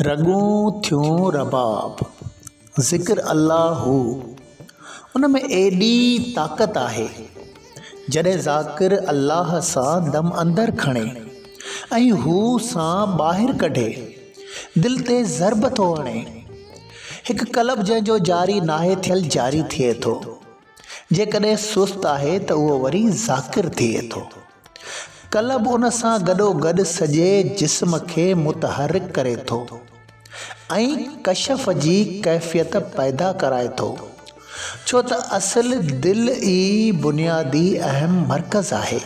रगूं थियूं रबाब, ज़िक्र अल्लाह हू। उन में एॾी ताक़त आहे। जॾहिं ज़ाकिर अल्लाह सां दम अंदरि खणे ऐं हू सां ॿाहिरि कढे, दिलि ते ज़रब थो हणे। हिकु कलब जंहिंजो जारी नाहे थियल जारी थिए थो। जेकॾहिं सुस्त आहे त उहो वरी ज़ाकिर थिए थो। कलब उन सां गॾोगॾु सॼे जिस्म खे मुतहरिक करे थो ऐं कशफ जी कैफ़ियत पैदा कराए थो, छो त असल दिलि ई बुनियादी अहम मर्कज़ आहे।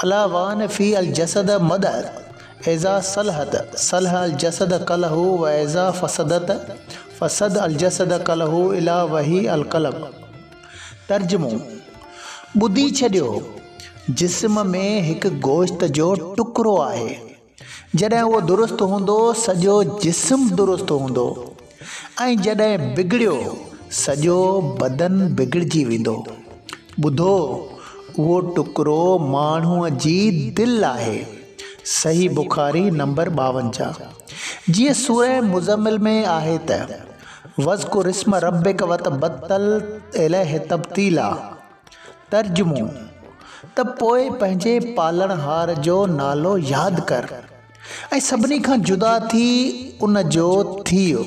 अलावान फ़ी अल जसद मदद एज़ा सलहत सलह अल जसद कलहू व एज़ा फसदत फसद अल जसद कलहू इला वही अल कलब। तर्जुमो: ॿुधी छॾियो, जिस्म में हिकु गोश्त जो टुकड़ो आहे। जॾहिं उहो दुरुस्त हूंदो सॼो जिस्म दुरुस्त हूंदो, ऐं जॾहिं बिगड़ियो सॼो बदन बिगड़जी वेंदो। ॿुधो, उहो टुकड़ो माण्हूअ जी दिलि आहे। सही बुखारी नंबर 52। जीअं सूरह मुज़म्मिल में आहे त वज़्कुर इस्म रब्बिक वतबत्तल इलैहि तब्तीला। तर्जुमो: त पोइ पंहिंजे पालणहार जो नालो यादि कर ऐं सभिनी खां जुदा थी उन जो थियो।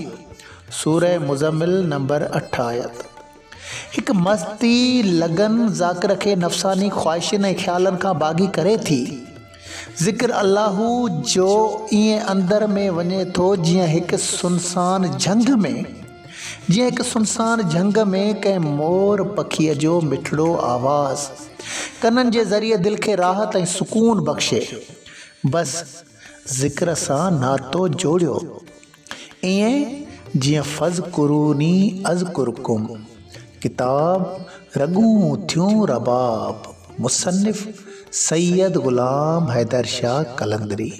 सूरह मुज़म्मिल नंबर 8 आयत। हिकु मस्ती लगन ज़ाकिर खे नफ़सानी ख़्वाहिशुनि ऐं ख़्यालनि खां बाग़ी करे थी। ज़िक्र अल्लाह जो ईअं अंदर में वञे थो जीअं हिकु सुनसान झंग में कंहिं मोर पखीअ जो मिठड़ो आवाज़ कननि जे ज़रिए दिलि खे राहत ऐं सुकून बख़्शे। बसि ज़िक्र सां नातो जोड़ियो, ईअं जीअं फ़ज़्कुरूनी अज़्कुरकुम। किताब रगूं थियूं रबाब, मुसन्निफ़ सैयद ग़ुलाम हैदर शाह कलंदरी।